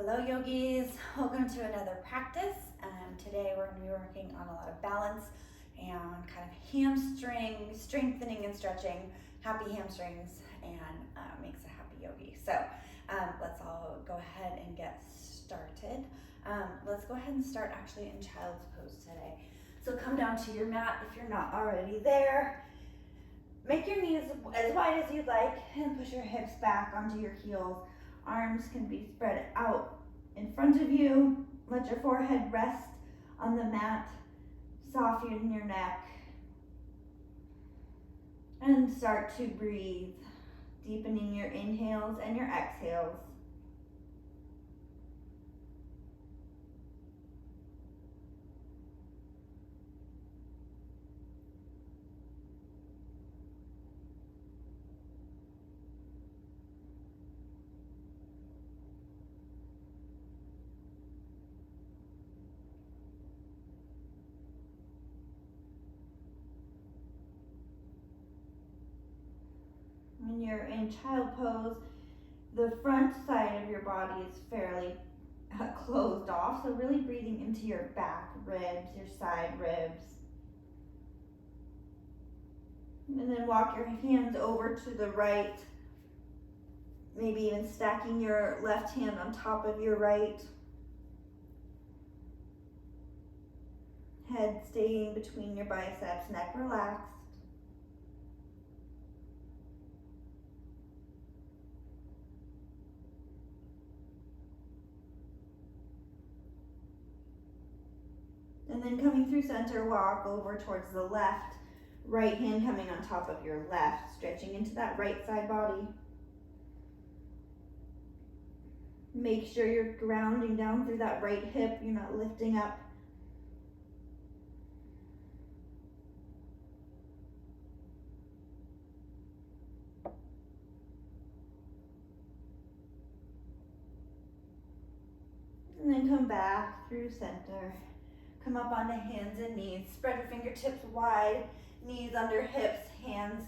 Hello yogis, welcome to another practice. Today we're going to be working on a lot of balance and kind of hamstring strengthening and stretching. Happy hamstrings and makes a happy yogi. So let's all go ahead and get started. Let's go ahead and start actually in child's pose today. So come down to your mat if you're not already there. Make your knees as wide as you'd like and push your hips back onto your heels. Arms can be spread out in front of you. Let your forehead rest on the mat. Soften your neck. And start to breathe, deepening your inhales and your exhales. When you're in child pose, the front side of your body is fairly closed off, so really breathing into your back ribs, your side ribs. And then walk your hands over to the right, maybe even stacking your left hand on top of your right. Head staying between your biceps, neck relaxed. And then coming through center, walk over towards the left. Right hand coming on top of your left, stretching into that right side body. Make sure you're grounding down through that right hip, you're not lifting up. And then come back through center. Come up onto hands and knees. Spread your fingertips wide, knees under hips, hands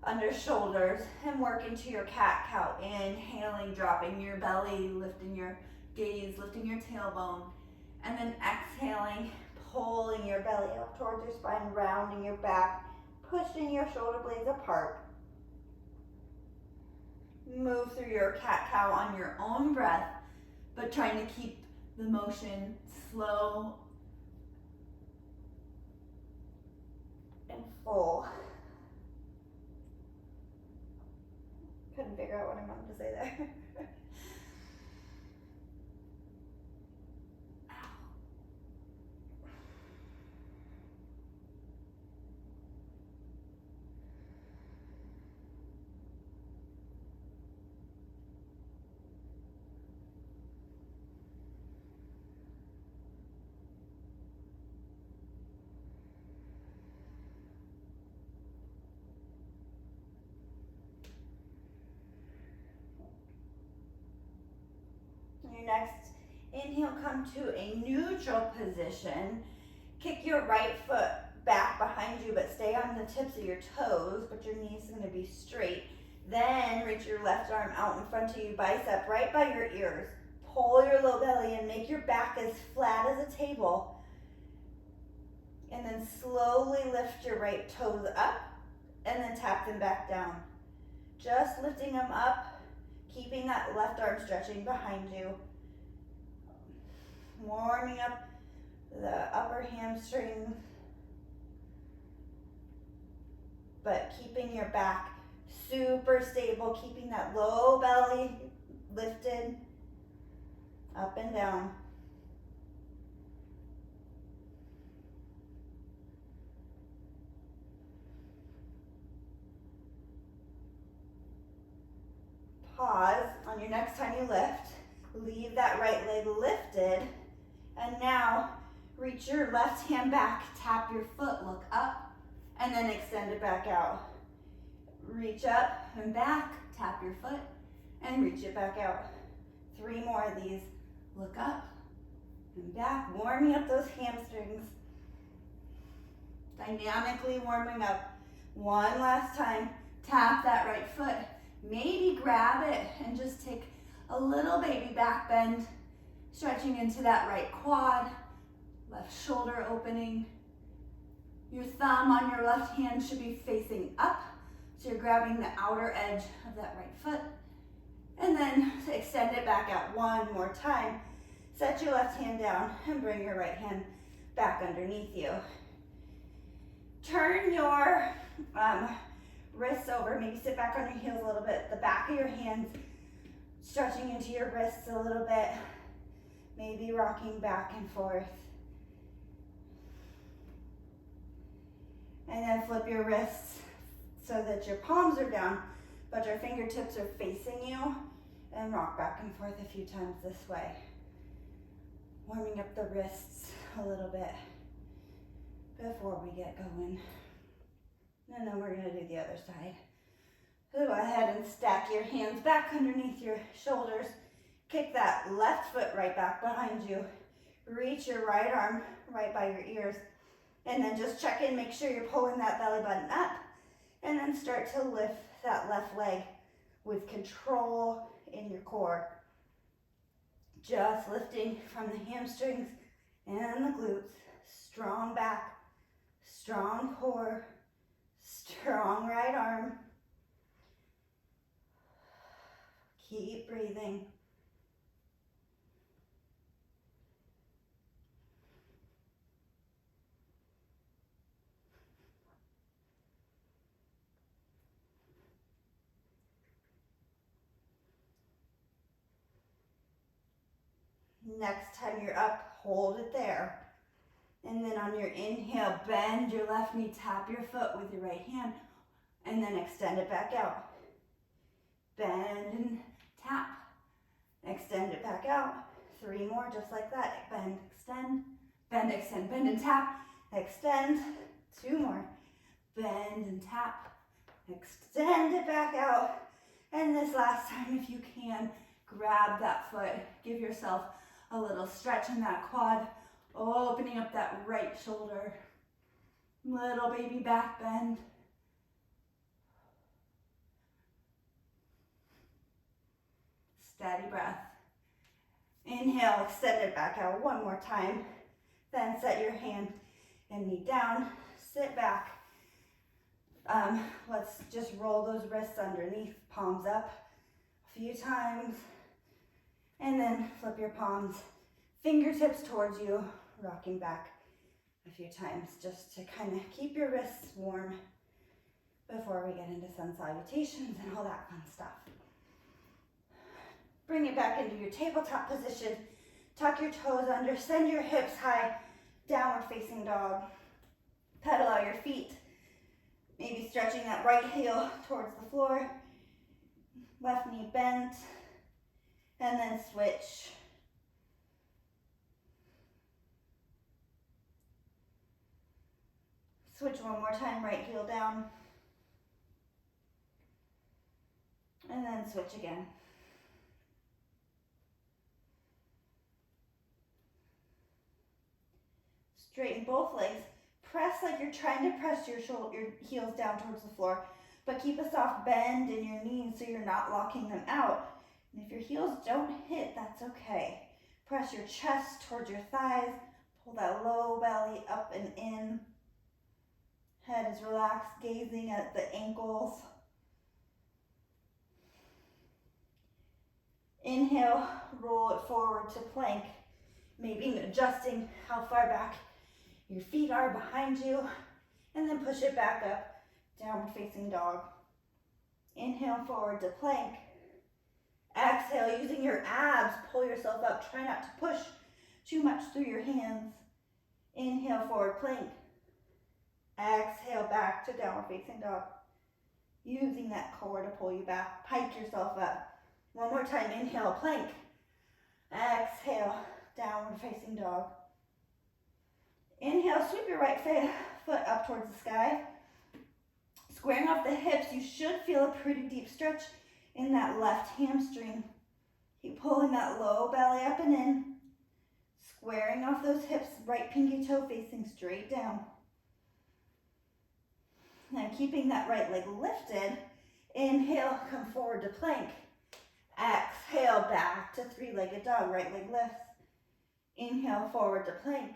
under shoulders, and work into your cat-cow. Inhaling, dropping your belly, lifting your gaze, lifting your tailbone. And then exhaling, pulling your belly up towards your spine, rounding your back, pushing your shoulder blades apart. Move through your cat-cow on your own breath, but trying to keep the motion slow and full. Couldn't figure out what I wanted to say there. Your next inhale, come to a neutral position. Kick your right foot back behind you, but stay on the tips of your toes, but your knees are going to be straight. Then reach your left arm out in front of you, bicep right by your ears. Pull your low belly and make your back as flat as a table. And then slowly lift your right toes up and then tap them back down. Just lifting them up, keeping that left arm stretching behind you. Warming up the upper hamstrings, but keeping your back super stable, keeping that low belly lifted up and down. Pause on your next time you lift. Leave that right leg lifted. And now reach your left hand back, tap your foot, look up, and then extend it back out. Reach up and back, tap your foot, and reach it back out. 3 more of these. Look up and back, warming up those hamstrings. Dynamically warming up. One last time, tap that right foot. Maybe grab it and just take A little baby back bend, stretching into that right quad, left shoulder opening. Your thumb on your left hand should be facing up, so you're grabbing the outer edge of that right foot. And then extend it back out one more time. Set your left hand down and bring your right hand back underneath you. Turn your wrists over, maybe sit back on your heels a little bit. The back of your hands stretching into your wrists a little bit, maybe rocking back and forth. And then flip your wrists so that your palms are down, but your fingertips are facing you, and rock back and forth a few times this way. Warming up the wrists a little bit before we get going. And then we're gonna do the other side. So go ahead and stack your hands back underneath your shoulders. Kick that left foot right back behind you. Reach your right arm right by your ears. And then just check in, make sure you're pulling that belly button up. And then start to lift that left leg with control in your core. Just lifting from the hamstrings and the glutes. Strong back, strong core, strong right arm. Keep breathing. Next time you're up, hold it there. And then on your inhale, bend your left knee, tap your foot with your right hand, and then extend it back out. Bend and tap. Extend it back out. 3 more, just like that. Bend, extend, bend and tap. Extend. 2 more. Bend and tap. Extend it back out. And this last time, if you can, grab that foot. Give yourself a little stretch in that quad, opening up that right shoulder. Little baby back bend. Steady breath. Inhale, extend it back out 1 more time. Then set your hand and knee down. Sit back. Let's just roll those wrists underneath, palms up a few times. And then flip your palms, fingertips towards you, rocking back a few times just to kind of keep your wrists warm before we get into sun salutations and all that fun stuff. Bring it back into your tabletop position. Tuck your toes under, send your hips high, downward facing dog. Pedal out your feet, maybe stretching that right heel towards the floor. Left knee bent, and then switch. Switch 1 more time, right heel down. And then switch again. Straighten both legs. Press like you're trying to press your heels down towards the floor, but keep a soft bend in your knees so you're not locking them out. And if your heels don't hit, that's okay. Press your chest towards your thighs. Pull that low belly up and in. Head is relaxed, gazing at the ankles. Inhale, roll it forward to plank. Maybe adjusting how far back your feet are behind you. And then push it back up, downward facing dog. Inhale, forward to plank. Exhale, using your abs, pull yourself up. Try not to push too much through your hands. Inhale, forward plank. Exhale, back to downward facing dog. Using that core to pull you back. Pike yourself up. 1 more time, inhale, plank. Exhale, downward facing dog. Inhale, sweep your right foot up towards the sky. Squaring off the hips, you should feel a pretty deep stretch in that left hamstring. Keep pulling that low belly up and in. Squaring off those hips, right pinky toe facing straight down. Now keeping that right leg lifted, inhale, come forward to plank. Exhale, back to three-legged dog. Right leg lifts. Inhale, forward to plank.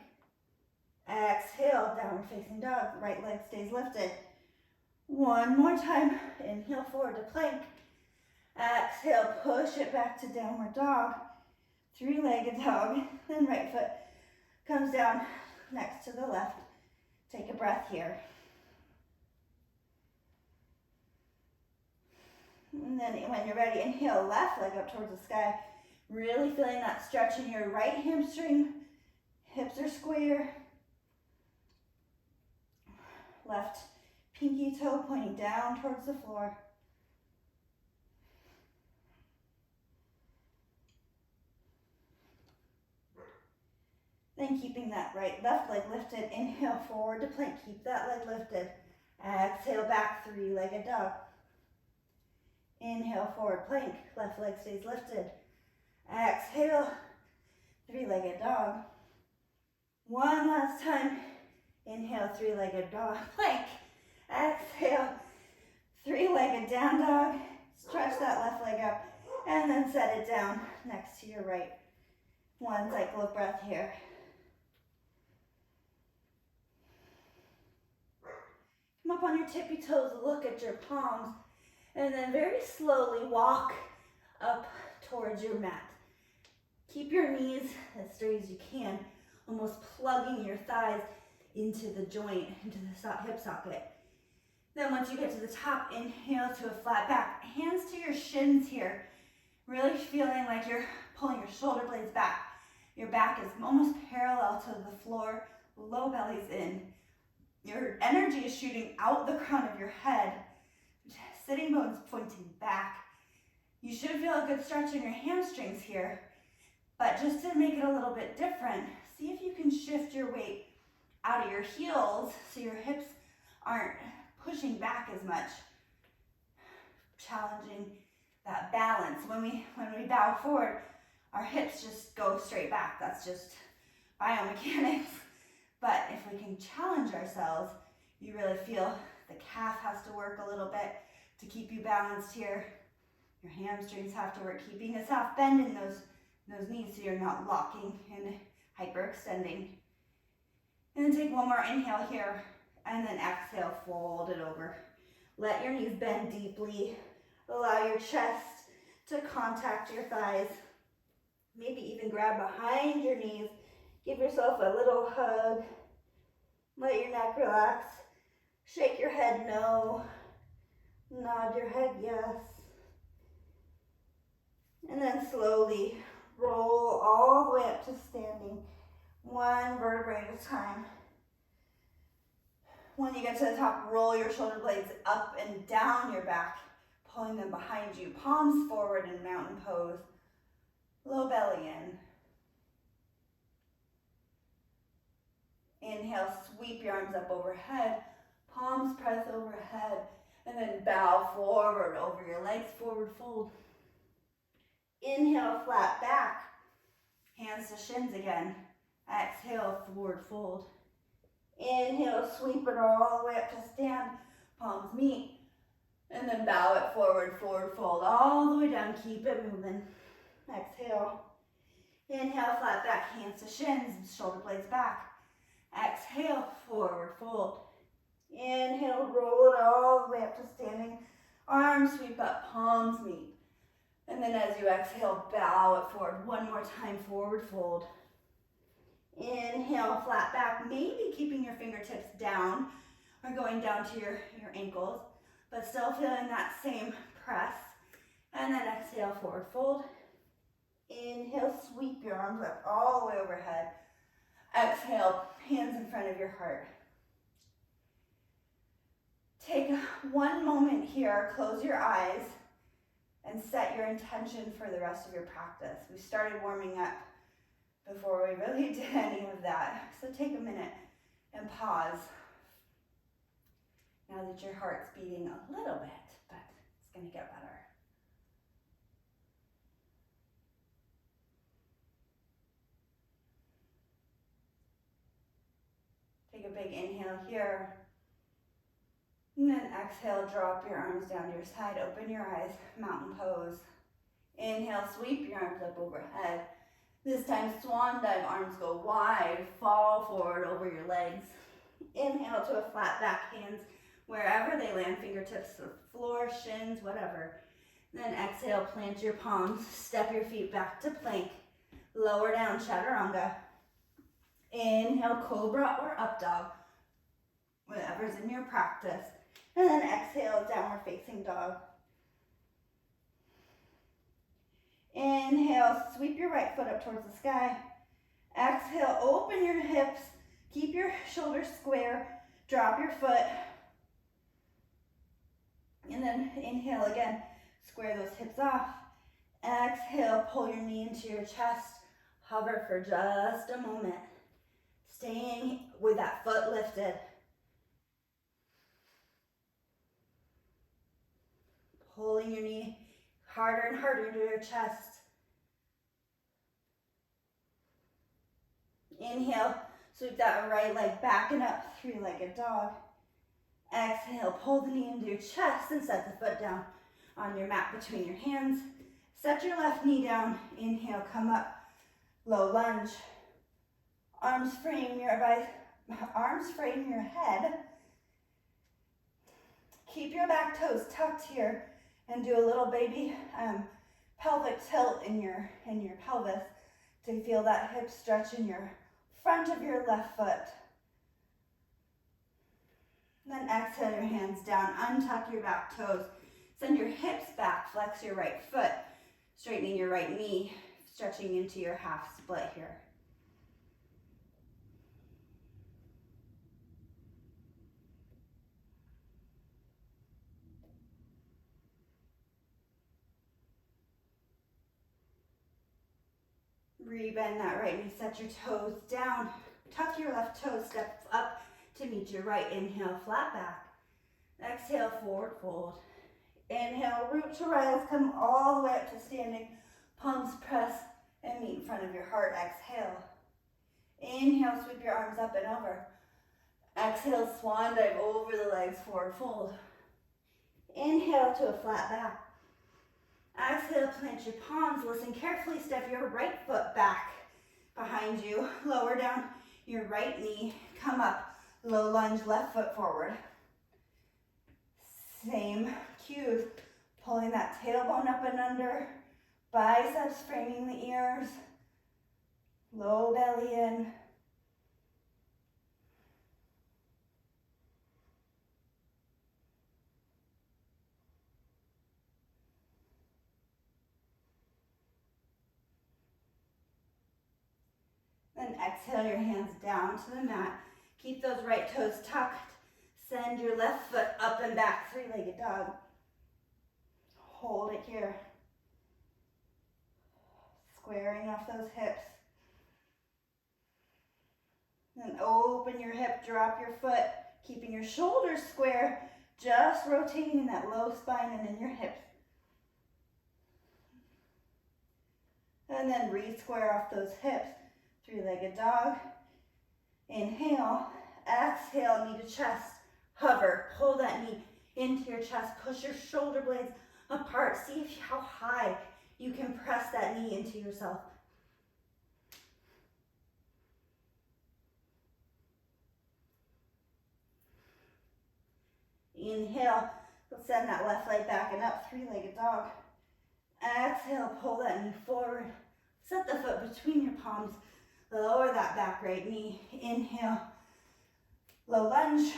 Exhale, downward facing dog. Right leg stays lifted. One more time. Inhale, forward to plank. Exhale, push it back to downward dog. Three-legged dog. Then right foot comes down next to the left. Take a breath here. And then when you're ready, inhale, left leg up towards the sky. Really feeling that stretch in your right hamstring. Hips are square. Left pinky toe pointing down towards the floor. Then keeping that left leg lifted, inhale forward to plank. Keep that leg lifted. Exhale back, three-legged dog. Inhale, forward plank. Left leg stays lifted. Exhale, three-legged dog. One last time. Inhale, three-legged dog, plank. Exhale, three-legged down dog. Stretch that left leg up and then set it down next to your right. One cycle of breath here. Come up on your tippy toes, look at your palms, and then very slowly walk up towards your mat. Keep your knees as straight as you can, almost plugging your thighs into the joint, into the hip socket. Then once you get to the top, inhale to a flat back. Hands to your shins here. Really feeling like you're pulling your shoulder blades back. Your back is almost parallel to the floor. Low belly's in. Your energy is shooting out the crown of your head. Sitting bones pointing back. You should feel a good stretch in your hamstrings here. But just to make it a little bit different, see if you can shift your weight out of your heels so your hips aren't pushing back as much. Challenging that balance. When we bow forward, our hips just go straight back. That's just biomechanics. But if we can challenge ourselves, you really feel the calf has to work a little bit to keep you balanced here. Your hamstrings have to work, keeping a soft bend in those knees so you're not locking and hyperextending. And then take one more inhale here, and then exhale, fold it over. Let your knees bend deeply. Allow your chest to contact your thighs. Maybe even grab behind your knees. Give yourself a little hug. Let your neck relax. Shake your head no. Nod your head yes. And then slowly roll all the way up to standing. One vertebrae at a time. When you get to the top, roll your shoulder blades up and down your back, pulling them behind you. Palms forward in mountain pose. Low belly in. Inhale, sweep your arms up overhead. Palms press overhead. And then bow forward over your legs, forward fold. Inhale, flat back. Hands to shins again. Exhale, forward fold. Inhale, sweep it all the way up to stand. Palms meet. And then bow it forward, forward fold. All the way down, keep it moving. Exhale. Inhale, flat back, hands to shins, shoulder blades back. Exhale, forward fold. Inhale, roll it all the way up to standing. Arms sweep up, palms meet. And then as you exhale, bow it forward. One more time, forward fold. Inhale, flat back, maybe keeping your fingertips down or going down to your ankles, but still feeling that same press. And then exhale, forward fold. Inhale, sweep your arms up all the way overhead. Exhale, hands in front of your heart. Take one moment here, close your eyes, and set your intention for the rest of your practice. We started warming up before we really did any of that. So take a minute and pause. Now that your heart's beating a little bit, but it's going to get better. Take a big inhale here. And then exhale, drop your arms down to your side, open your eyes, mountain pose. Inhale, sweep your arms up overhead. This time, swan dive, arms go wide, fall forward over your legs. Inhale to a flat back, hands wherever they land, fingertips to the floor, shins, whatever. Then exhale, plant your palms, step your feet back to plank. Lower down, chaturanga. Inhale, cobra or up dog, whatever's in your practice. And then exhale, downward facing dog. Inhale, sweep your right foot up towards the sky. Exhale, open your hips, keep your shoulders square, drop your foot. And then inhale again, square those hips off. Exhale, pull your knee into your chest, hover for just a moment. Staying with that foot lifted. Pulling your knee harder and harder into your chest. Inhale, sweep that right leg back and up, three-legged dog. Exhale, pull the knee into your chest and set the foot down on your mat between your hands. Set your left knee down. Inhale, come up, low lunge. Arms frame your head. Keep your back toes tucked here and do a little baby pelvic tilt in your pelvis to feel that hip stretch in your front of your left foot. Then exhale your hands down, untuck your back toes. Send your hips back, flex your right foot, straightening your right knee, stretching into your half split here. Rebend that right knee, set your toes down, tuck your left toes, step up to meet your right. Inhale, flat back. Exhale, forward fold. Inhale, root to rise, come all the way up to standing. Palms press and meet in front of your heart. Exhale. Inhale, sweep your arms up and over. Exhale, swan dive over the legs, forward fold. Inhale to a flat back. Exhale, plant your palms. Listen carefully, step your right foot back behind you. Lower down your right knee. Come up, low lunge, left foot forward. Same cues, pulling that tailbone up and under. Biceps framing the ears. Low belly in. Then exhale your hands down to the mat. Keep those right toes tucked. Send your left foot up and back, three-legged dog. Hold it here. Squaring off those hips. Then open your hip, drop your foot, keeping your shoulders square, just rotating in that low spine and in your hips. And then re-square off those hips. Three-legged dog. Inhale, exhale, knee to chest. Hover, pull that knee into your chest. Push your shoulder blades apart. See how high you can press that knee into yourself. Inhale, send that left leg back and up, three-legged dog. Exhale, pull that knee forward. Set the foot between your palms. Lower that back right knee. Inhale, low lunge.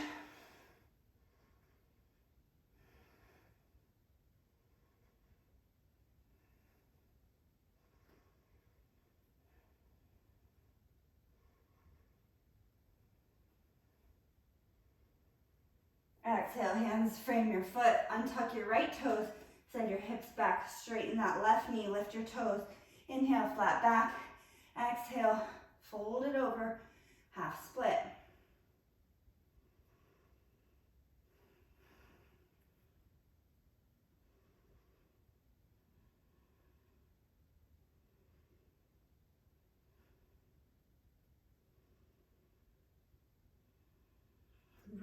Exhale, hands frame your foot. Untuck your right toes. Send your hips back. Straighten that left knee. Lift your toes. Inhale, flat back. Exhale, fold it over. Half split.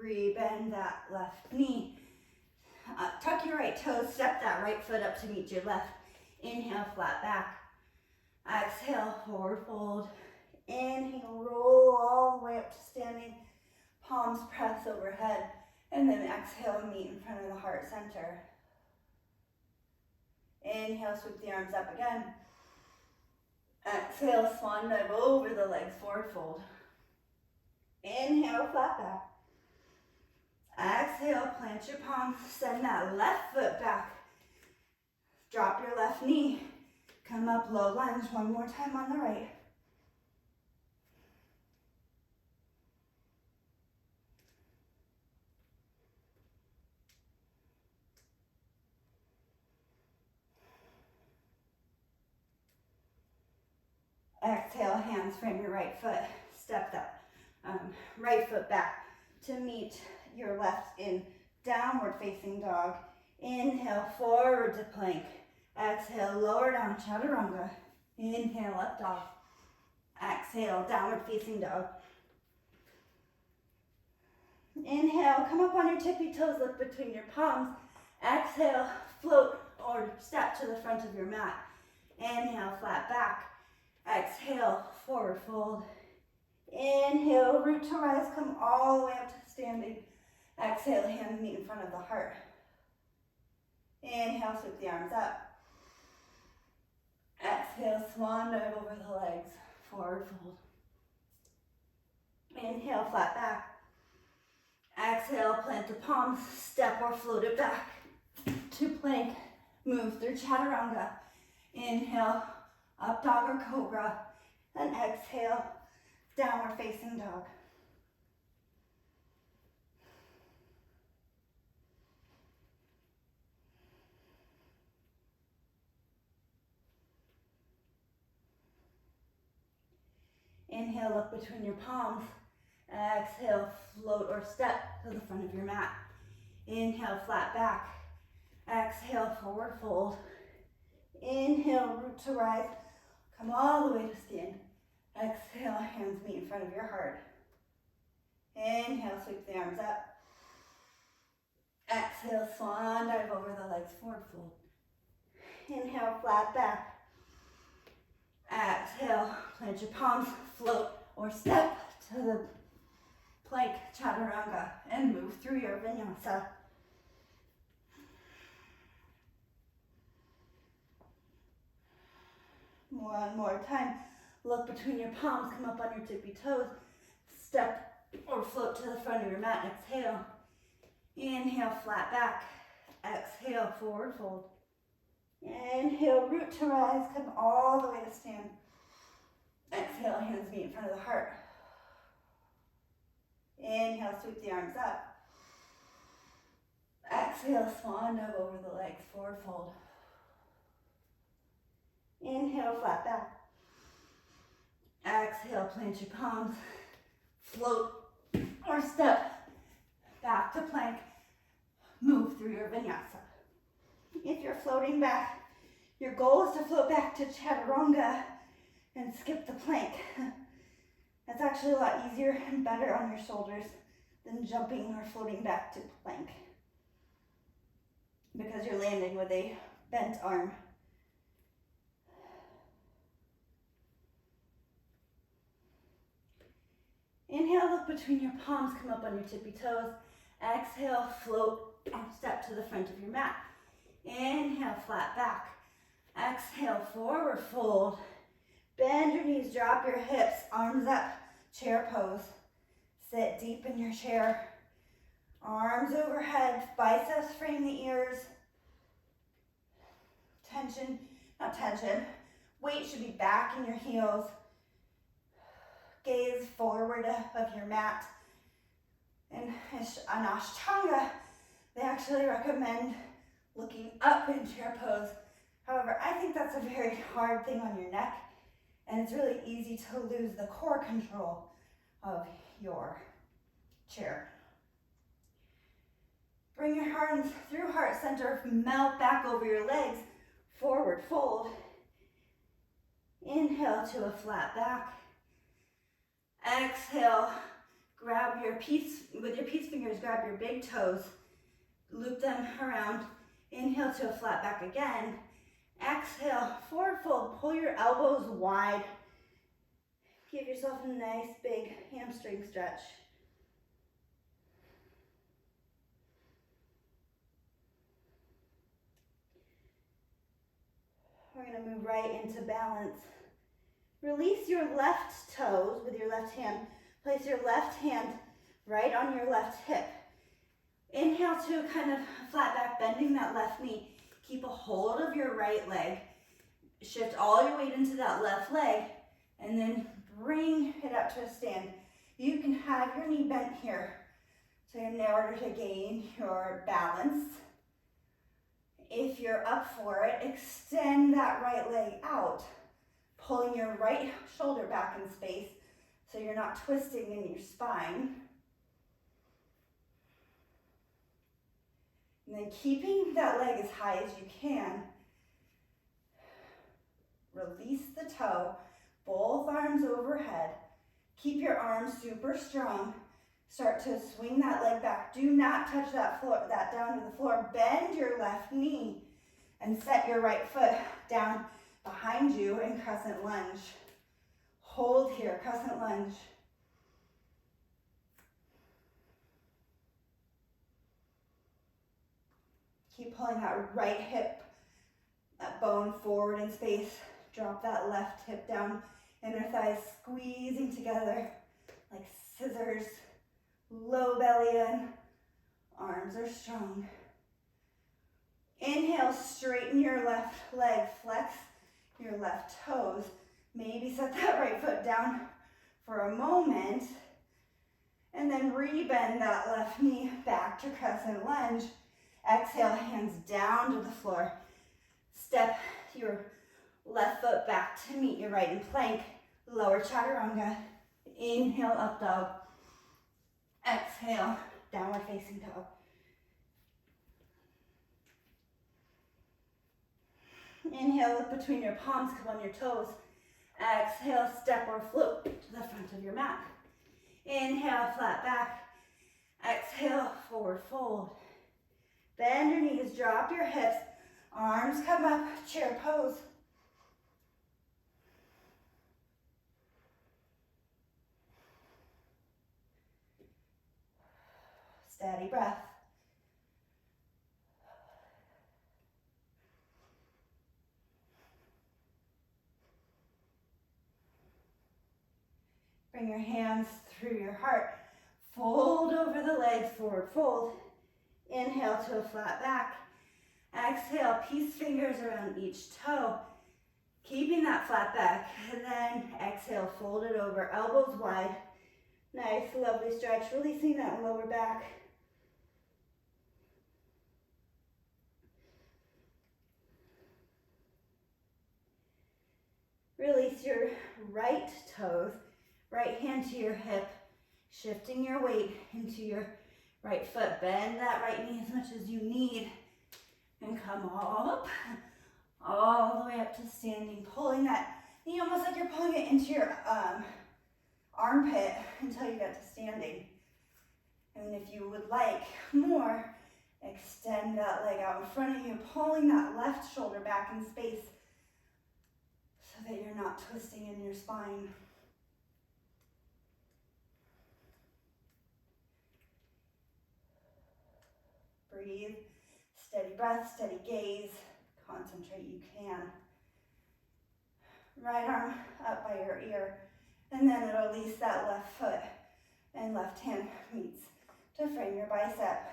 Rebend that left knee. Tuck your right toes, step that right foot up to meet your left. Inhale, flat back. Exhale, forward fold. Inhale, roll all the way up to standing. Palms press overhead. And then exhale, meet in front of the heart center. Inhale, sweep the arms up again. Exhale, swan dive over the legs, forward fold. Inhale, flat back. Exhale, plant your palms, send that left foot back. Drop your left knee. Come up, low lunge, one more time on the right. Exhale, hands frame your right foot. Step that right foot back to meet your left in downward facing dog. Inhale, forward to plank. Exhale, lower down, chaturanga. Inhale, up dog. Exhale, downward facing dog. Inhale, come up on your tippy toes, look between your palms. Exhale, float or step to the front of your mat. Inhale, flat back. Exhale, forward fold. Inhale, root to rise, come all the way up to standing. Exhale, hands meet in front of the heart. Inhale, sweep the arms up. Exhale, swan dive over the legs, forward fold. Inhale, flat back. Exhale, plant the palms, step or float it back to plank. Move through chaturanga. Inhale, up dog or cobra. And exhale, downward facing dog. Inhale, look between your palms. Exhale, float or step to the front of your mat. Inhale, flat back. Exhale, forward fold. Inhale, root to rise. Come all the way to stand. Exhale, hands meet in front of your heart. Inhale, sweep the arms up. Exhale, swan dive over the legs, forward fold. Inhale, flat back. Exhale, plant your palms, float or step to the plank, chaturanga, and move through your vinyasa. One more time. Look between your palms, come up on your tippy toes. Step or float to the front of your mat. Exhale. Inhale, flat back. Exhale, forward fold. Inhale, root to rise. Come all the way to stand. Exhale, hands meet in front of the heart. Inhale, sweep the arms up. Exhale, swan dive over the legs, forward fold. Inhale, flat back. Exhale, plant your palms. Float or step back to plank. Move through your vinyasa. If you're floating back, your goal is to float back to chaturanga and skip the plank. That's actually a lot easier and better on your shoulders than jumping or floating back to plank, because you're landing with a bent arm. Inhale, look between your palms, come up on your tippy toes. Exhale, float or step to the front of your mat. Inhale, flat back. Exhale, forward fold. Bend your knees, drop your hips, arms up, chair pose. Sit deep in your chair. Arms overhead, biceps frame the ears. Tension, not tension. Weight should be back in your heels. Gaze forward of your mat. In an Ashtanga, they actually recommend looking up in chair pose. However, I think that's a very hard thing on your neck, and it's really easy to lose the core control of your chair. Bring your hands through heart center, melt back over your legs, forward fold. Inhale to a flat back. Exhale, grab your with your peace fingers, grab your big toes, loop them around. Inhale to a flat back again. Exhale, forward fold. Pull your elbows wide. Give yourself a nice big hamstring stretch. We're going to move right into balance. Release your left toes with your left hand. Place your left hand right on your left hip. Inhale to kind of flat back, bending that left knee. Keep a hold of your right leg. Shift all your weight into that left leg, and then bring it up to a stand. You can have your knee bent here. So in order to gain your balance, if you're up for it, extend that right leg out, pulling your right shoulder back in space so you're not twisting in your spine. And then keeping that leg as high as you can, release the toe, both arms overhead. Keep your arms super strong. Start to swing that leg back. Do not touch that down to the floor. Bend your left knee and set your right foot down behind you in crescent lunge. Hold here, crescent lunge. Keep pulling that right hip, that bone forward in space. Drop that left hip down. Inner thighs squeezing together like scissors. Low belly in. Arms are strong. Inhale, straighten your left leg. Flex your left toes. Maybe set that right foot down for a moment. And then rebend that left knee back to crescent lunge. Exhale, hands down to the floor. Step your left foot back to meet your right in plank. Lower chaturanga. Inhale, up dog. Exhale, downward facing dog. Inhale, look between your palms, come on your toes. Exhale, step or float to the front of your mat. Inhale, flat back. Exhale, forward fold. Bend your knees, drop your hips. Arms come up, chair pose. Steady breath. Bring your hands through your heart. Fold over the legs, forward fold. Inhale to a flat back. Exhale, peace fingers around each toe. Keeping that flat back. And then exhale, fold it over, elbows wide. Nice, lovely stretch, releasing that lower back. Release your right toes, right hand to your hip, shifting your weight into your right foot. Bend that right knee as much as you need and come up, all the way up to standing, pulling that knee almost like you're pulling it into your armpit until you get to standing. And if you would like more, extend that leg out in front of you, pulling that left shoulder back in space so that you're not twisting in your spine. Breathe, steady breath, steady gaze, concentrate you can. Right arm up by your ear, and then release that left foot and left hand meets to frame your bicep.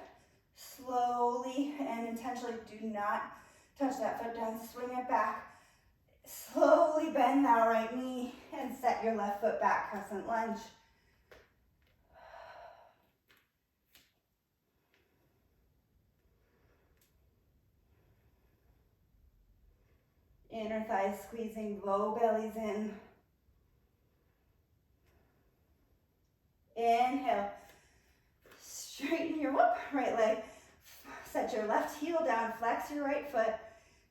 Slowly and intentionally, do not touch that foot down, swing it back. Slowly bend that right knee and set your left foot back, crescent lunge. Inner thighs squeezing, low bellies in. Inhale, straighten your right leg. Set your left heel down, flex your right foot.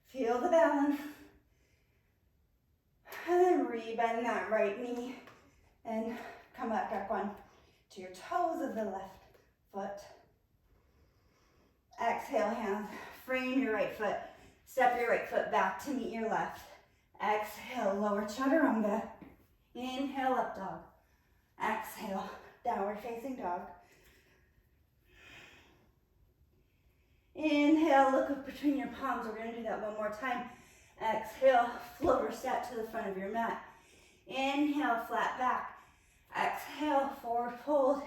Feel the balance. And then rebend that right knee and come back up one to your toes of the left foot. Exhale, hands, frame your right foot. Step your right foot back to meet your left. Exhale, lower chaturanga. Inhale, up dog. Exhale, downward facing dog. Inhale, look up between your palms. We're gonna do that one more time. Exhale, floater step to the front of your mat. Inhale, flat back. Exhale, forward fold.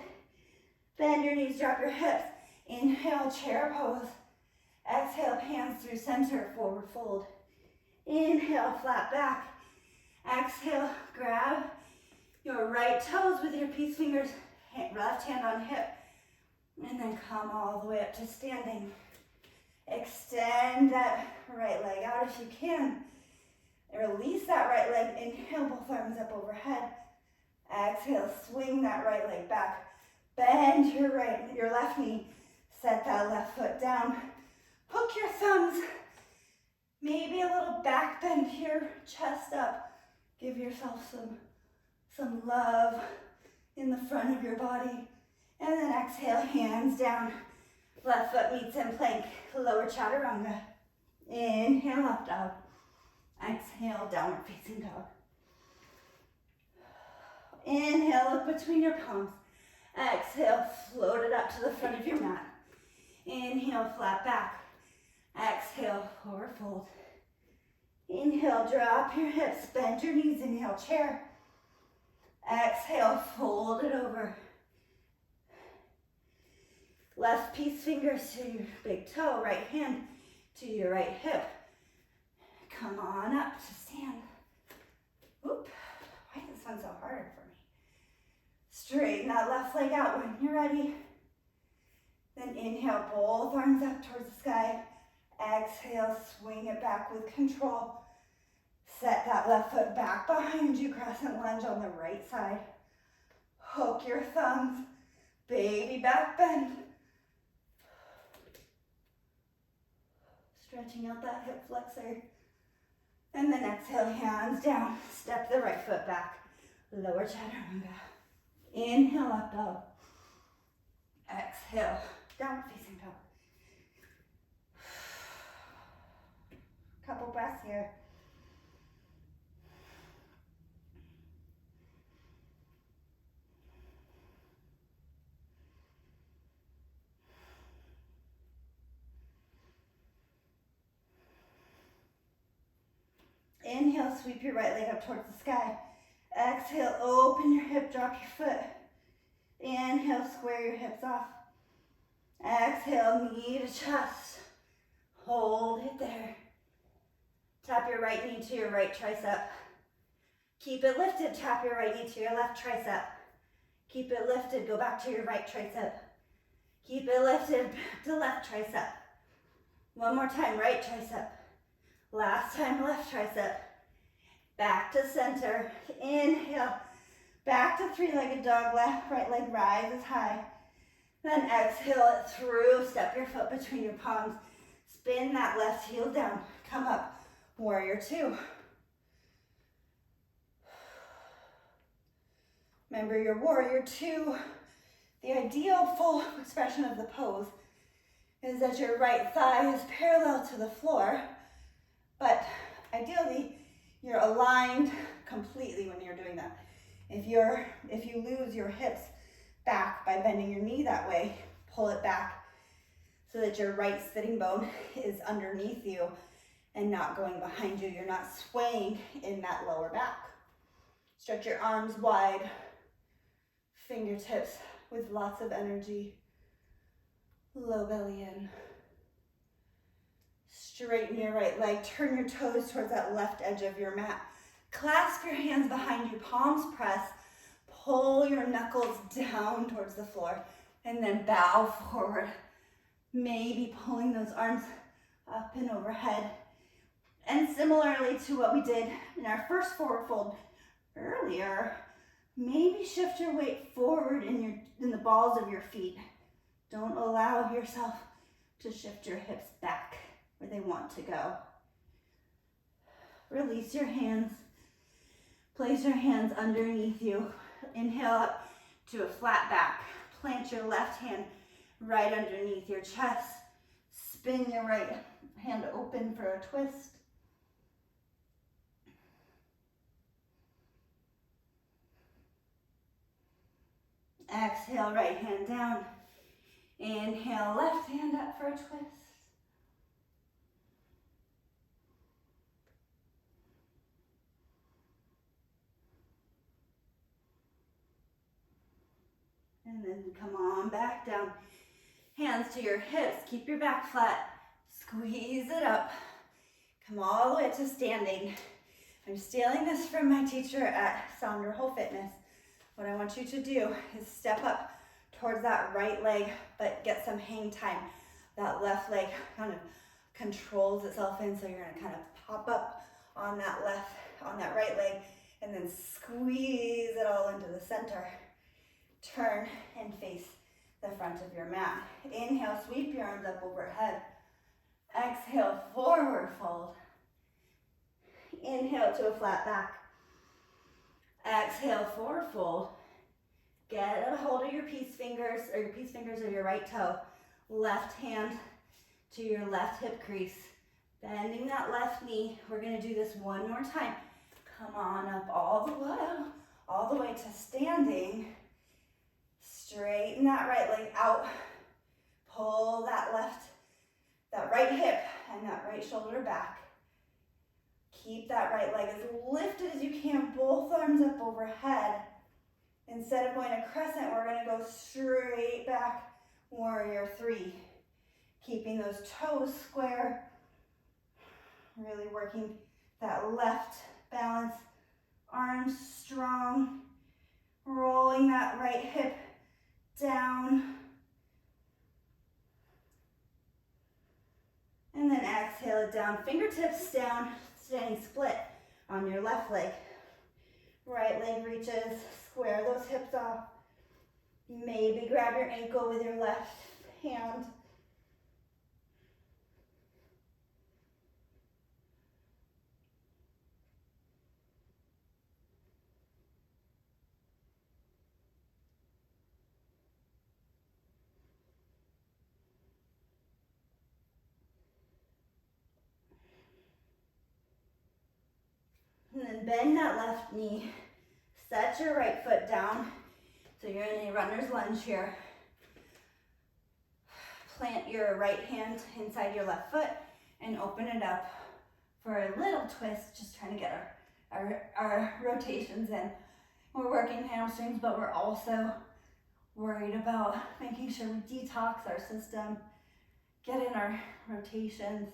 Bend your knees, drop your hips. Inhale, chair pose. Exhale, hands through center, forward fold. Inhale, flat back. Exhale, grab your right toes with your peace fingers, left hand on hip, and then come all the way up to standing. Extend that right leg out if you can. Release that right leg. Inhale, both arms up overhead. Exhale, swing that right leg back. Bend your left knee. Set that left foot down. Hook your thumbs. Maybe a little back bend here, chest up. Give yourself some love in the front of your body. And then exhale, hands down. Left foot meets in plank, lower chaturanga. Inhale, up dog. Exhale, downward facing dog. Inhale, look between your palms. Exhale, float it up to the front of your mat. Inhale, flat back. Exhale, forward fold. Inhale, drop your hips, bend your knees, inhale, chair. Exhale, fold it over. Left peace fingers to your big toe, right hand to your right hip. Come on up to stand. Oop, why is this one so hard for me? Straighten that left leg out when you're ready. Then inhale, both arms up towards the sky. Exhale, swing it back with control. Set that left foot back behind you, crescent lunge on the right side. Hook your thumbs, baby back bend. Stretching out that hip flexor. And then exhale, hands down. Step the right foot back. Lower chaturanga. Inhale, up dog. Exhale, downward facing dog. Couple breaths here. Inhale, sweep your right leg up towards the sky. Exhale, open your hip, drop your foot. Inhale, square your hips off. Exhale, knee to chest. Hold it there. Tap your right knee to your right tricep. Keep it lifted, tap your right knee to your left tricep. Keep it lifted, go back to your right tricep. Keep it lifted, back to left tricep. One more time, right tricep. Last time, left tricep. Back to center. Inhale. Back to three-legged dog. Left, right leg rises high. Then exhale it through. Step your foot between your palms. Spin that left heel down. Come up. Warrior two. Remember your warrior two. The ideal full expression of the pose is that your right thigh is parallel to the floor. But ideally, you're aligned completely when you're doing that. If you lose your hips back by bending your knee that way, pull it back so that your right sitting bone is underneath you and not going behind you. You're not swaying in that lower back. Stretch your arms wide, fingertips with lots of energy. Low belly in. Straighten your right leg, turn your toes towards that left edge of your mat. Clasp your hands behind you, palms press. Pull your knuckles down towards the floor and then bow forward. Maybe pulling those arms up and overhead. And similarly to what we did in our first forward fold earlier, maybe shift your weight forward in the balls of your feet. Don't allow yourself to shift your hips back where they want to go. Release your hands. Place your hands underneath you. Inhale up to a flat back. Plant your left hand right underneath your chest. Spin your right Hand open for a twist. Exhale, right hand down. Inhale, left hand up for a twist. And then come on back down. Hands to your hips. Keep your back flat. Squeeze it up. Come all the way to standing. I'm stealing this from my teacher at Sounder Whole Fitness. What I want you to do is step up towards that right leg, but get some hang time. That left leg kind of controls itself in, so you're gonna kind of pop up on that right leg, and then squeeze it all into the center. Turn and face the front of your mat. Inhale, sweep your arms up overhead. Exhale, forward fold. Inhale to a flat back. Exhale, forward fold. Get a hold of your peace fingers or your right toe. Left hand to your left hip crease. Bending that left knee. We're gonna do this one more time. Come on up all the way to standing. Straighten that right leg out. Pull that right hip and that right shoulder back. Keep that right leg as lifted as you can, both arms up overhead. Instead of going to crescent, we're going to go straight back, warrior three. Keeping those toes square, really working that left balance, arms strong, rolling that right hip down. And then exhale it down, fingertips down, standing split on your left leg. Right leg reaches, square those hips off. Maybe grab your ankle with your left hand. And then bend that left knee. Set your right foot down. So you're in a runner's lunge here. Plant your right hand inside your left foot and open it up for a little twist. Just trying to get our rotations in. We're working hamstrings, but we're also worried about making sure we detox our system, get in our rotations.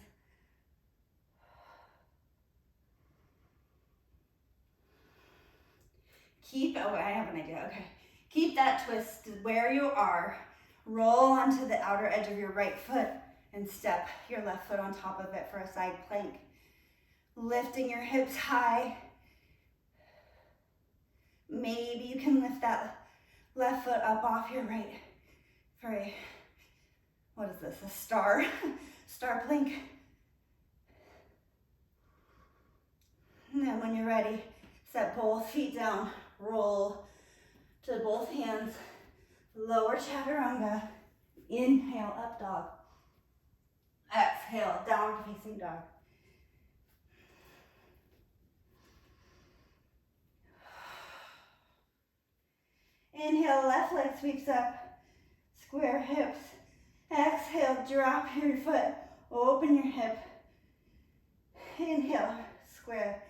I have an idea, okay. Keep that twist where you are. Roll onto the outer edge of your right foot and step your left foot on top of it for a side plank. Lifting your hips high. Maybe you can lift that left foot up off your right for a, what is this, a star plank. And then when you're ready, set both feet down. Roll to both hands, lower chaturanga, inhale, up dog. Exhale, down facing dog. Inhale, left leg sweeps up, square hips. Exhale, drop your foot, open your hip. Inhale, square,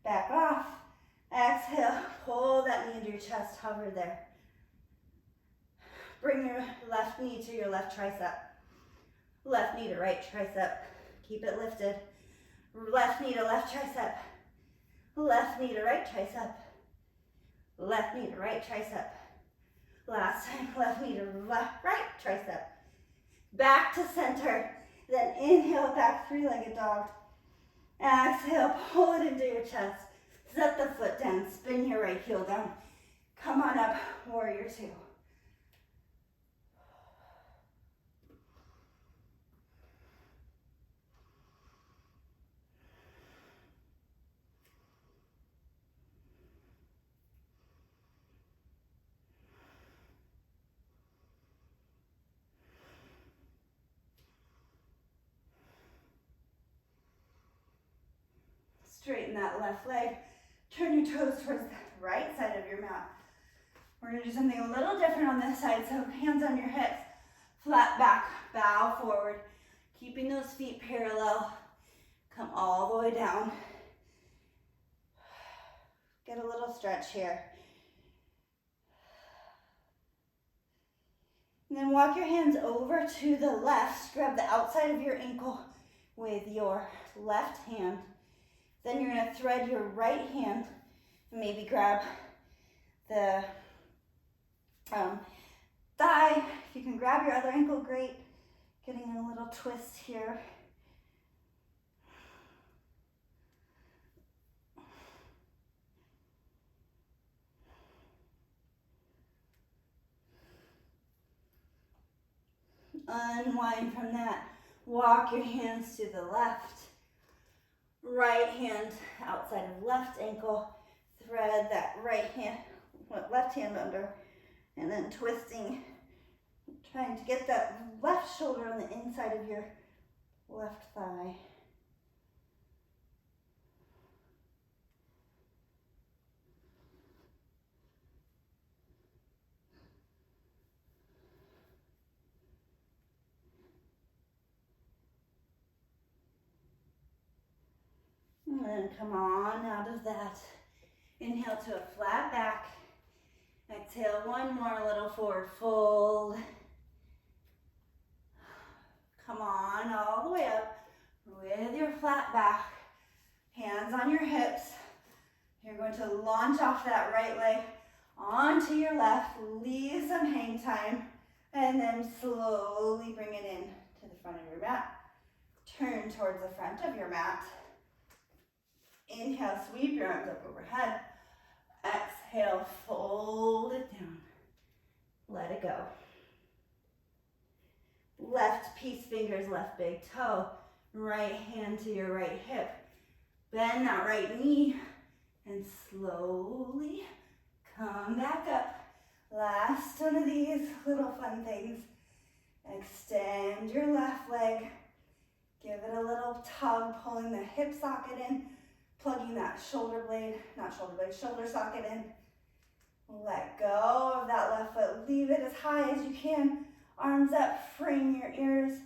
back off. Exhale, pull that knee into your chest, hover there. Bring your left knee to your left tricep. Left knee to right tricep. Keep it lifted. Left knee to left tricep. Left knee to right tricep. Left knee to right tricep. Last time, left knee to right tricep. Back to center. Then inhale, back three-legged dog. Exhale, pull it into your chest. Set the foot down, spin your right heel down. Come on up, warrior two. straighten that left leg. Turn your toes towards the right side of your mat. We're gonna do something a little different on this side. So hands on your hips, flat back, bow forward, keeping those feet parallel. Come all the way down. Get a little stretch here. And then walk your hands over to the left. Grab the outside of your ankle with your left hand. Then you're gonna thread your right hand and maybe grab the thigh. If you can grab your other ankle, great. Getting a little twist here. Unwind from that. Walk your hands to the left. Right hand outside of left ankle. Thread that left hand under. And then twisting. Trying to get that left shoulder on the inside of your left thigh. And then come on out of that. Inhale to a flat back. Exhale, one more little forward fold. Come on all the way up with your flat back. Hands on your hips. You're going to launch off that right leg onto your left. Leave some hang time. And then slowly bring it in to the front of your mat. Turn towards the front of your mat. Inhale, sweep your arms up overhead. Exhale, fold it down. Let it go. Left peace fingers, left big toe. Right hand to your right hip. Bend that right knee and slowly come back up. Last one of these little fun things. Extend your left leg. Give it a little tug, pulling the hip socket in. Plugging that shoulder socket in. Let go of that left foot. Leave it as high as you can. Arms up, frame your ears.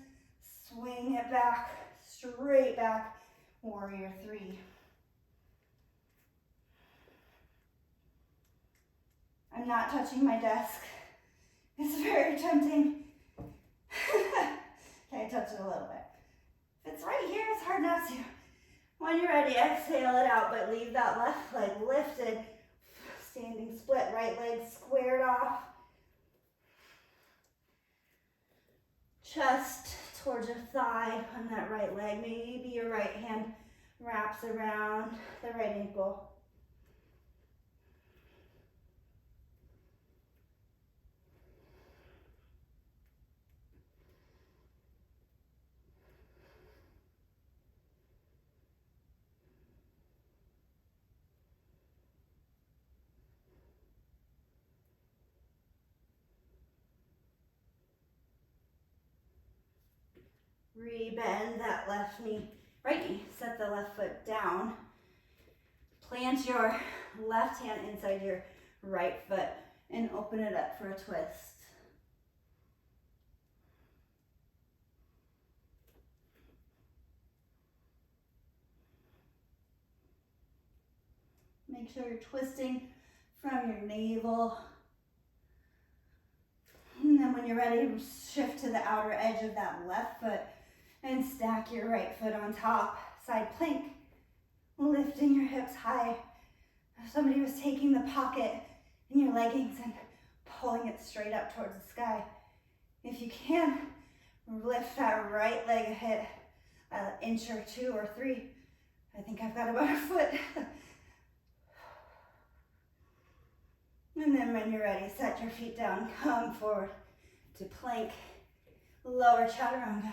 Swing it back, straight back. Warrior 3. I'm not touching my desk. It's very tempting. Okay, touch it a little bit. If it's right here, it's hard not to. When you're ready, exhale it out, but leave that left leg lifted. Standing split, right leg squared off. Chest towards your thigh on that right leg. Maybe your right hand wraps around the right ankle. Rebend that right knee. Set the left foot down. Plant your left hand inside your right foot and open it up for a twist. Make sure you're twisting from your navel. And then when you're ready, shift to the outer edge of that left foot and stack your right foot on top. Side plank, lifting your hips high. If somebody was taking the pocket in your leggings and pulling it straight up towards the sky. If you can, lift that right leg a hit, an inch or 2 or 3. I think I've got about a foot. And then when you're ready, set your feet down, come forward to plank, lower chaturanga.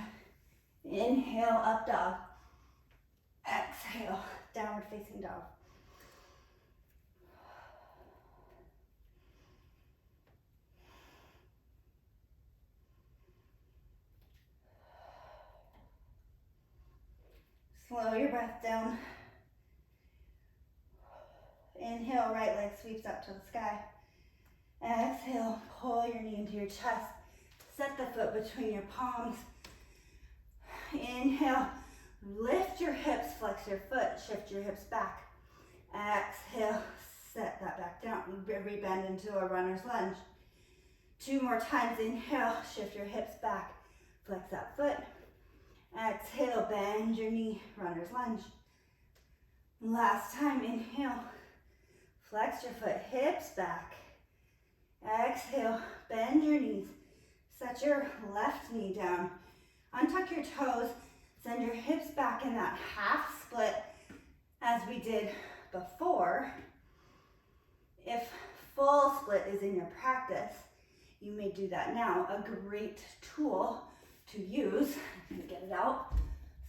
Inhale, up dog. Exhale, downward facing dog. Slow your breath down. Inhale, right leg sweeps up to the sky. Exhale, pull your knee into your chest. Set the foot between your palms. Inhale, lift your hips, flex your foot, shift your hips back. Exhale, set that back down, rebend into a runner's lunge. 2 more times, inhale, shift your hips back, flex that foot. Exhale, bend your knee, runner's lunge. Last time, inhale, flex your foot, hips back. Exhale, bend your knees, set your left knee down. Untuck your toes, send your hips back in that half split as we did before. If full split is in your practice, you may do that now. A great tool to use, I'm gonna get it out,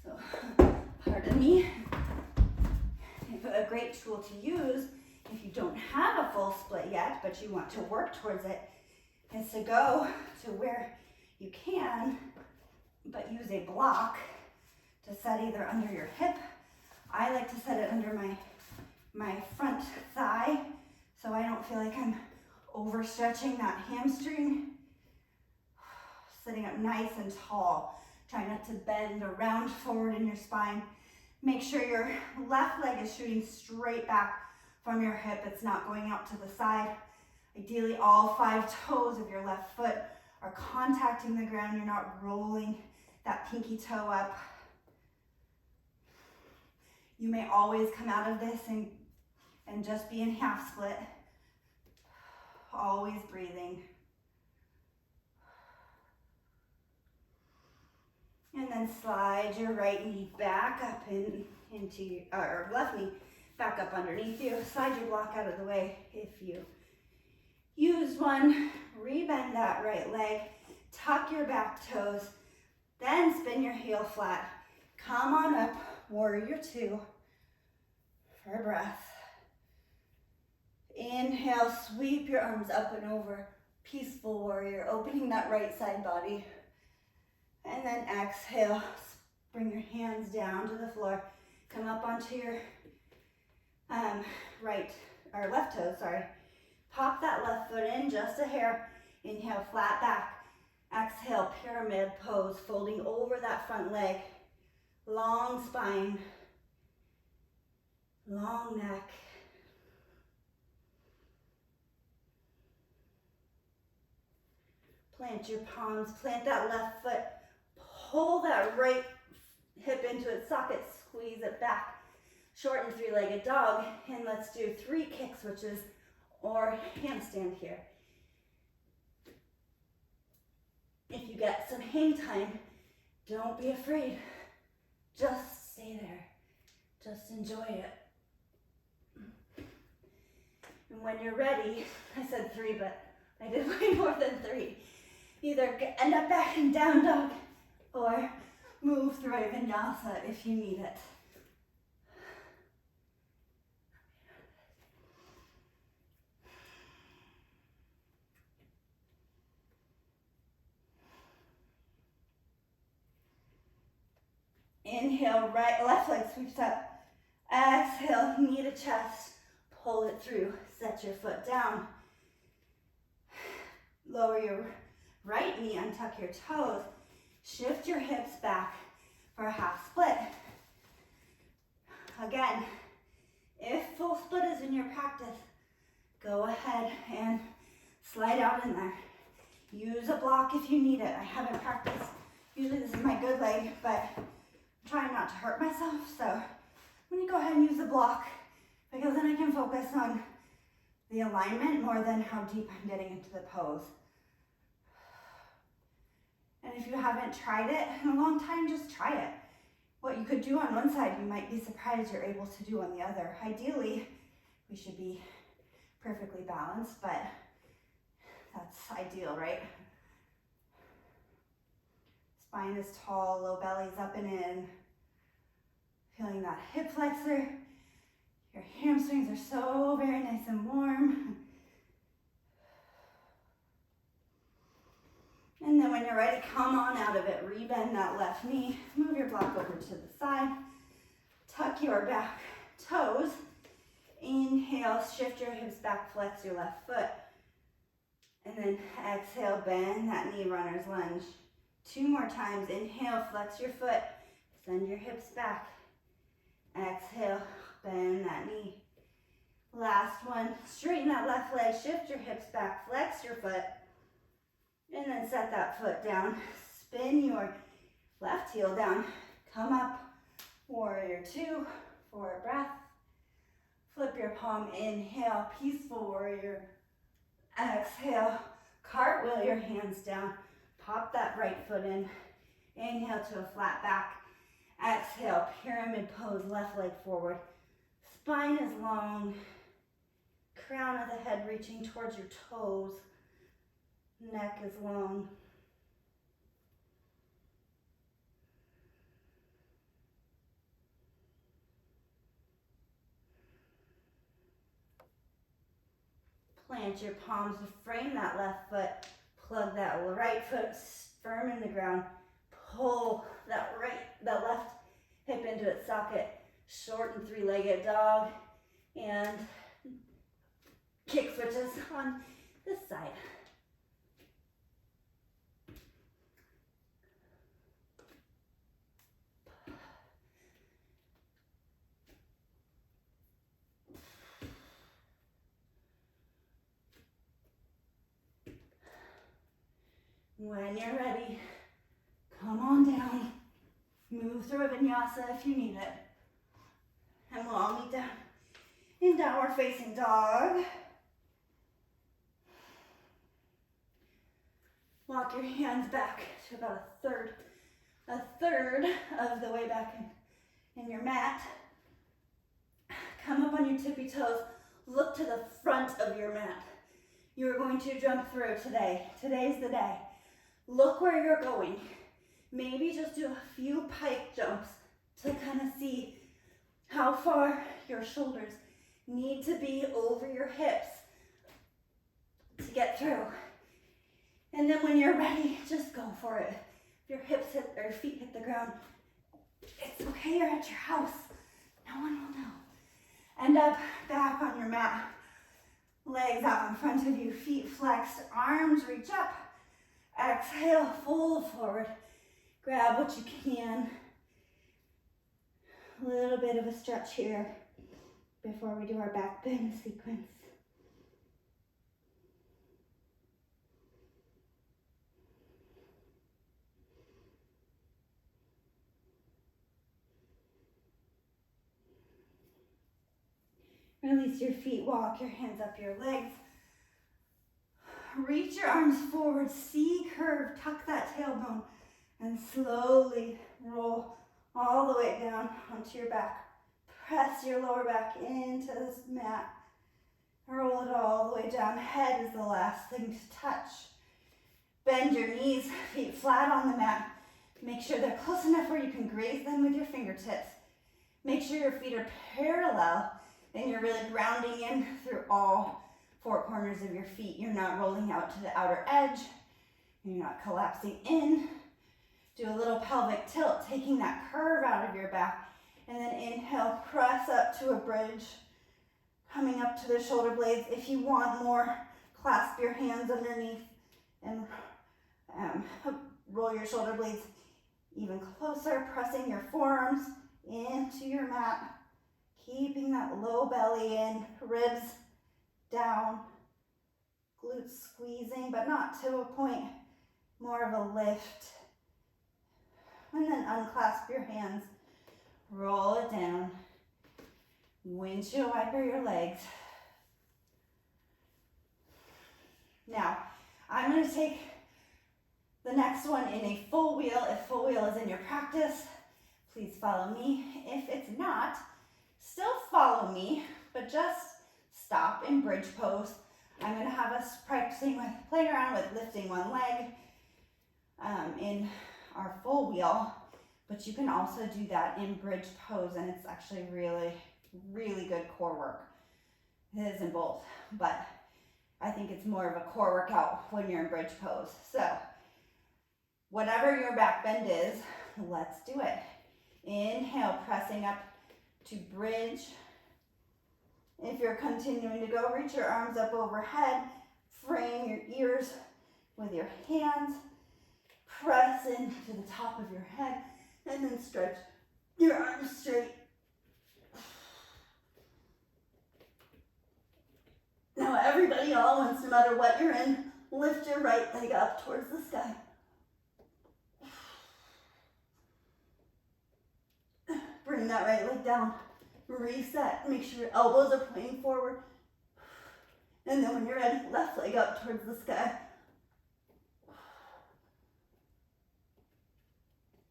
so pardon me. A great tool to use if you don't have a full split yet, but you want to work towards it, is to go to where you can, but use a block to set either under your hip. I like to set it under my front thigh so I don't feel like I'm overstretching that hamstring. Sitting up nice and tall. Try not to bend or round forward in your spine. Make sure your left leg is shooting straight back from your hip. It's not going out to the side. Ideally, all 5 toes of your left foot are contacting the ground. You're not rolling that pinky toe up. You may always come out of this and just be in half split. Always breathing. And then slide your right knee back up into your, or left knee back up underneath you. Slide your block out of the way if you used one. Rebend that right leg. Tuck your back toes. Then spin your heel flat. Come on up, warrior 2 for a breath. Inhale, sweep your arms up and over. Peaceful warrior, opening that right side body. And then exhale, bring your hands down to the floor. Come up onto your left toe, sorry. Pop that left foot in just a hair. Inhale, flat back. Exhale, pyramid pose, folding over that front leg. Long spine, long neck. Plant your palms, plant that left foot. Pull that right hip into its socket, squeeze it back. Shorten 3-legged dog, and let's do 3 kick switches or handstand here. If you get some hang time, don't be afraid. Just stay there. Just enjoy it. And when you're ready, I said 3, but I did way more than 3. Either end up back in down dog or move through a vinyasa if you need it. Inhale, left leg sweeps up. Exhale, knee to chest. Pull it through. Set your foot down. Lower your right knee, untuck your toes. Shift your hips back for a half split. Again, if full split is in your practice, go ahead and slide out in there. Use a block if you need it. I haven't practiced. Usually this is my good leg, but I'm trying not to hurt myself, so I'm gonna go ahead and use the block because then I can focus on the alignment more than how deep I'm getting into the pose. And if you haven't tried it in a long time, just try it. What you could do on one side, you might be surprised you're able to do on the other. Ideally, we should be perfectly balanced, but that's ideal, right? Spine is tall, low belly's up and in. Feeling that hip flexor. Your hamstrings are so very nice and warm. And then when you're ready, come on out of it. Rebend that left knee. Move your block over to the side. Tuck your back toes. Inhale, shift your hips back, flex your left foot. And then exhale, bend that knee, runner's lunge. 2 more times. Inhale, flex your foot, send your hips back. Exhale, bend that knee. Last one, straighten that left leg, shift your hips back, flex your foot, and then set that foot down. Spin your left heel down, come up, warrior 2 for a breath. Flip your palm, inhale, peaceful warrior. Exhale, cartwheel your hands down, pop that right foot in. Inhale to a flat back. Exhale, pyramid pose, left leg forward. Spine is long, crown of the head reaching towards your toes. Neck is long. Plant your palms to frame that left foot. Plug that right foot firm in the ground. Pull that left hip into its socket. Shorten 3-legged dog. And kick switches on this side. When you're ready, come on down. Move through a vinyasa if you need it. And we'll all meet down in downward facing dog. Walk your hands back to about a third of the way back in your mat. Come up on your tippy toes. Look to the front of your mat. You're going to jump through today. Today's the day. Look where you're going. Maybe just do a few pike jumps to kind of see how far your shoulders need to be over your hips to get through. And then when you're ready, just go for it. If your hips hit or your feet hit the ground, it's okay, you're at your house. No one will know. End up back on your mat. Legs out in front of you, feet flexed, arms reach up. Exhale, fold forward. Grab what you can. A little bit of a stretch here before we do our back bend sequence. Release your feet, walk your hands up your legs. Reach your arms forward, C curve, tuck that tailbone, and slowly roll all the way down onto your back. Press your lower back into this mat. Roll it all the way down. Head is the last thing to touch. Bend your knees, feet flat on the mat. Make sure they're close enough where you can graze them with your fingertips. Make sure your feet are parallel and you're really grounding in through all 4 corners of your feet. You're not rolling out to the outer edge. You're not collapsing in. Do a little pelvic tilt, taking that curve out of your back. And then inhale, press up to a bridge. Coming up to the shoulder blades. If you want more, clasp your hands underneath and roll your shoulder blades even closer. Pressing your forearms into your mat. Keeping that low belly in, ribs down, glutes squeezing, but not to a point, more of a lift. And then unclasp your hands, roll it down, windshield wiper your legs. Now, I'm going to take the next one in a full wheel. If full wheel is in your practice, please follow me. If it's not, still follow me, but just stop in bridge pose. I'm going to have us playing around with lifting one leg in our full wheel, but you can also do that in bridge pose, and it's actually really, really good core work. It is in both, but I think it's more of a core workout when you're in bridge pose. So whatever your back bend is, let's do it. Inhale, pressing up to bridge. If you're continuing to go, reach your arms up overhead, frame your ears with your hands, press into the top of your head, and then stretch your arms straight. Now everybody all at once, no matter what you're in, lift your right leg up towards the sky. Bring that right leg down. Reset. Make sure your elbows are pointing forward. And then when you're ready, left leg up towards the sky.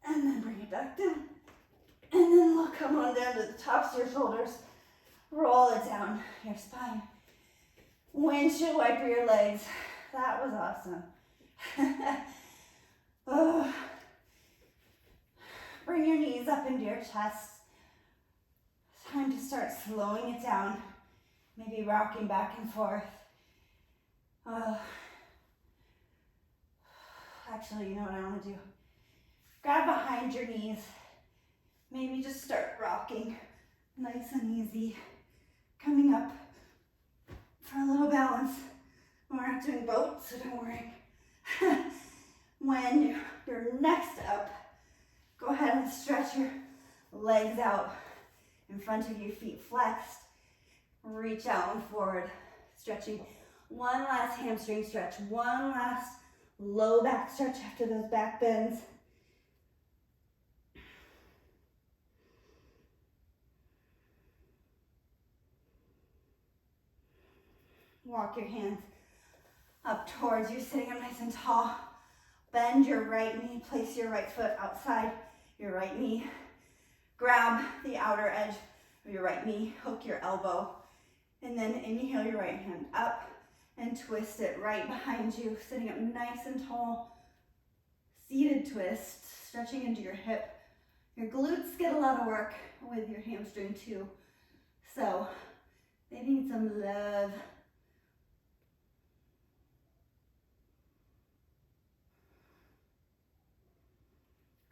And then bring it back down. And then look, come on down to the tops of your shoulders. Roll it down your spine. Windshield wiper your legs. That was awesome. Oh. Bring your knees up into your chest. Time to start slowing it down. Maybe rocking back and forth. Actually, you know what I want to do? Grab behind your knees. Maybe just start rocking. Nice and easy. Coming up for a little balance. We're not doing both, so don't worry. When you're next up, go ahead and stretch your legs out in front of you, feet flexed. Reach out and forward, stretching. One last hamstring stretch, one last low back stretch after those back bends. Walk your hands up towards you, sitting up nice and tall. Bend your right knee, place your right foot outside your right knee. Grab the outer edge of your right knee, hook your elbow, and then inhale your right hand up and twist it right behind you, sitting up nice and tall. Seated twist, stretching into your hip. Your glutes get a lot of work with your hamstring too, so they need some love.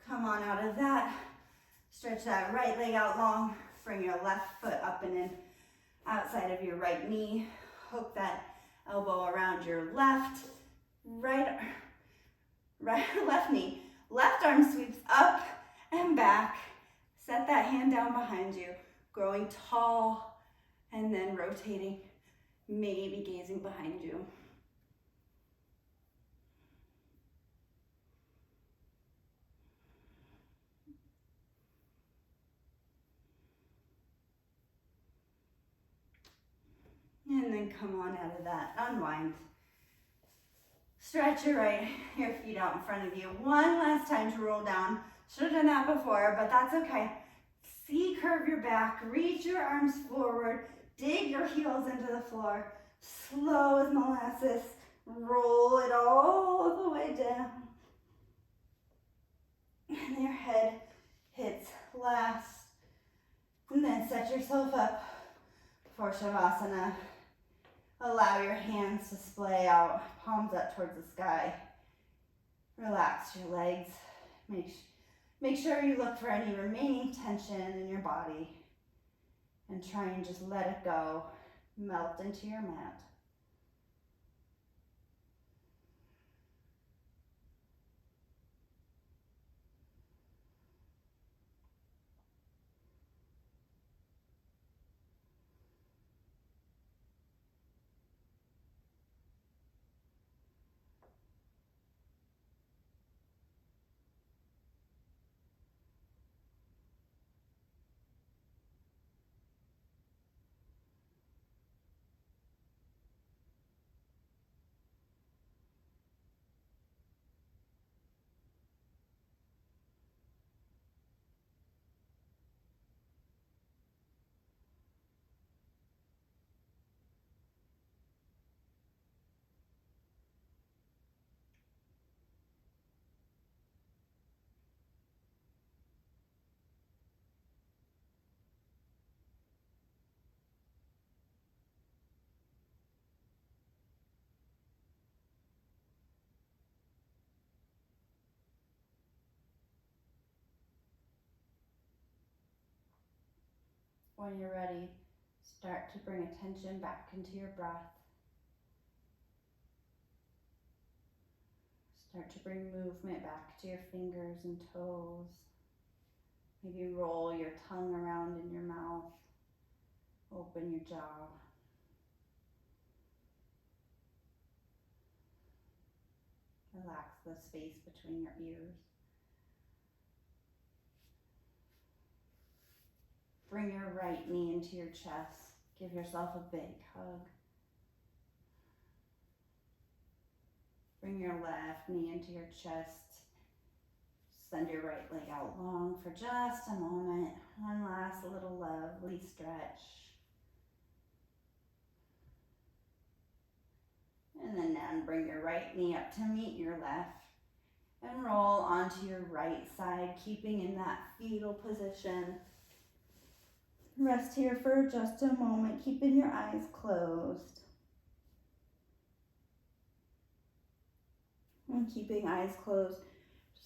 Come on out of that. Stretch that right leg out long. Bring your left foot up and in outside of your right knee. Hook that elbow around your left knee. Left arm sweeps up and back. Set that hand down behind you. Growing tall and then rotating. Maybe gazing behind you. And then come on out of that, unwind. Stretch your feet out in front of you. One last time to roll down. Should have done that before, but that's okay. C-curve your back, reach your arms forward, dig your heels into the floor. Slow as molasses, roll it all the way down. And your head hits last. And then set yourself up for Shavasana. Allow your hands to splay out, palms up towards the sky. Relax your legs. Make sure you look for any remaining tension in your body and try and just let it go, melt into your mat. When you're ready, Start to bring attention back into your breath. Start to bring movement back to your fingers and toes. Maybe roll your tongue around in your mouth. Open your jaw. Relax the space between your ears. Bring your right knee into your chest. Give yourself a big hug. Bring your left knee into your chest. Send your right leg out long for just a moment. One last little lovely stretch. And then bring your right knee up to meet your left. And roll onto your right side, keeping in that fetal position. Rest here for just a moment, keeping your eyes closed. And keeping eyes closed,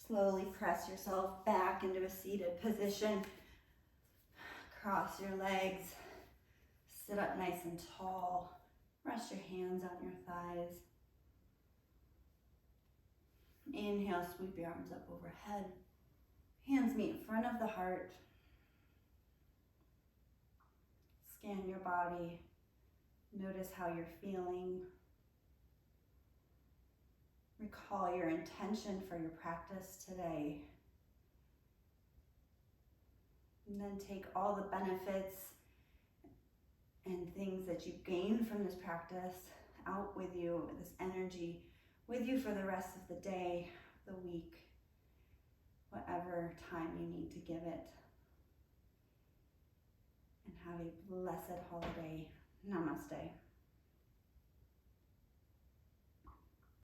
slowly press yourself back into a seated position. Cross your legs. Sit up nice and tall. Rest your hands on your thighs. Inhale, sweep your arms up overhead. Hands meet in front of the heart. Scan your body. Notice how you're feeling. Recall your intention for your practice today. And then take all the benefits and things that you've gained from this practice out with you, this energy with you for the rest of the day, the week, whatever time you need to give it. And have a blessed holiday. Namaste.